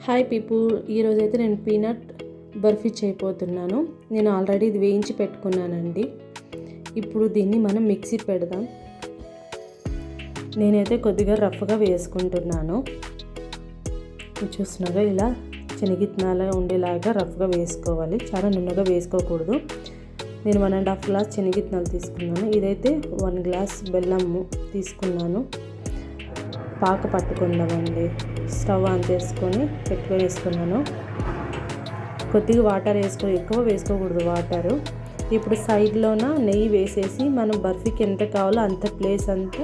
Hi people, ఈరోజైతే నేను peanut barfi చేయబోతున్నాను. నేను ఆల్రెడీ ఇది వేయించి పెట్టుకున్నానండి. ఇప్పుడు దీన్ని మనం మిక్సీ పెడదాం. నేనైతే కొద్దిగా రఫ్గా వేసుకుంటున్నాను. చూస్తున్నాగా ఇలా శనగిత్తనాలుగా ఉండేలాగా రఫ్గా వేసుకోవాలి, చాలా నున్నగా వేసుకోకూడదు. నేను 1.5 గ్లాస్ శనగిత్తనాలు తీసుకున్నాను. ఇదైతే 1 గ్లాస్ బెల్లం తీసుకున్నాను. పాక పట్టుకుందామండి. స్టవ్ ఆన్ చేసుకొని వేసుకున్నాను. కొద్దిగా వాటర్ వేసుకొని, ఎక్కువ వేసుకోకూడదు వాటరు. ఇప్పుడు సైడ్లోన నెయ్యి వేసేసి మనం బర్ఫీకి ఎంత కావాలో అంత ప్లేస్ అంతా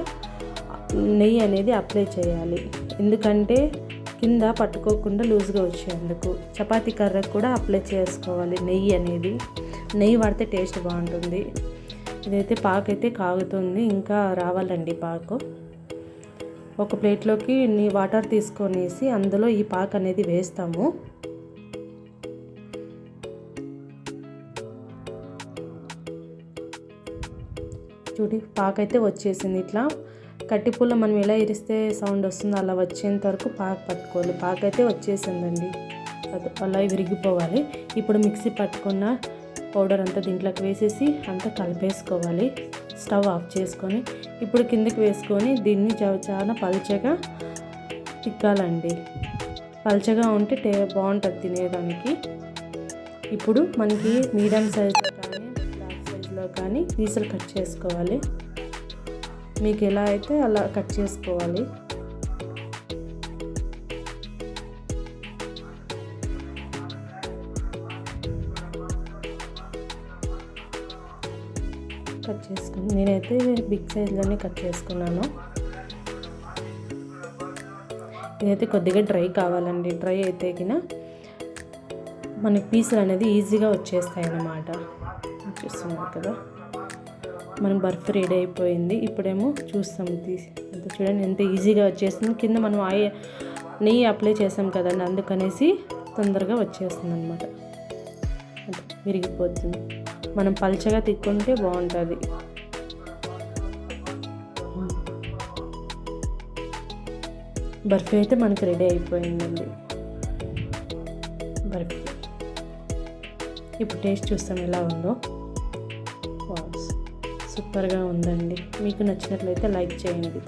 నెయ్యి అనేది అప్లై చేయాలి. ఎందుకంటే కింద పట్టుకోకుండా లూజ్గా వచ్చేందుకు. చపాతీ కర్రకు కూడా అప్లై చేసుకోవాలి నెయ్యి అనేది. నెయ్యి వాడితే టేస్ట్ బాగుంటుంది. ఇదైతే పాకు అయితే కాగుతుంది, ఇంకా రావాలండి పాకు. ఒక ప్లేట్లోకి వాటర్ తీసుకొనేసి అందులో ఈ పాకు అనేది వేస్తాము. చూడి పాకు అయితే వచ్చేసింది. ఇట్లా కట్టిపుల్ల మనం ఎలా ఇరిస్తే సౌండ్ వస్తుందో అలా వచ్చేంత వరకు పాకు పట్టుకోవాలి. పాకు అయితే వచ్చేసిందండి, అలా విరిగిపోవాలి. ఇప్పుడు మిక్సీ పట్టుకున్న పౌడర్ అంతా దీంట్లోకి వేసేసి అంతా కలిపేసుకోవాలి. స్టవ్ ఆఫ్ చేసుకొని ఇప్పుడు కిందకి వేసుకొని దీన్ని చాలా పల్చగా తిక్కాలండి. పల్చగా ఉంటే బాగుంటుంది తినేదానికి. ఇప్పుడు మనకి మీడియం సైజులో కానీ లార్జ్ సైజులో కానీ పీసులు కట్ చేసుకోవాలి. మీకు ఎలా అయితే అలా కట్ చేసుకోవాలి. కట్ చేసుకుని నేనైతే బిగ్ సైజ్లోనే కట్ చేసుకున్నాను. ఇదైతే కొద్దిగా డ్రై కావాలండి. డ్రై అయితే కినా మనకి పీసులు అనేది ఈజీగా వచ్చేస్తాయి అన్నమాట. చూస్తున్నారు కదా, మనం బర్ఫీ రెడీ అయిపోయింది. ఇప్పుడేమో చూస్తాం చూడండి ఎంత ఈజీగా వచ్చేస్తుంది. కింద మనం నెయ్యి అప్లై చేసాం కదండి, అందుకనేసి తొందరగా వచ్చేస్తుంది అన్నమాట. విరిగిపోతుంది. మనం పల్చగా తిక్కుంటే బాగుంటుంది. బర్ఫీ అయితే మనకి రెడీ అయిపోయిందండి. బర్ఫీ ఇప్పుడు టేస్ట్ చూస్తాం ఎలా ఉందో. సూపర్గా ఉందండి. మీకు నచ్చినట్లయితే లైక్ చేయండి.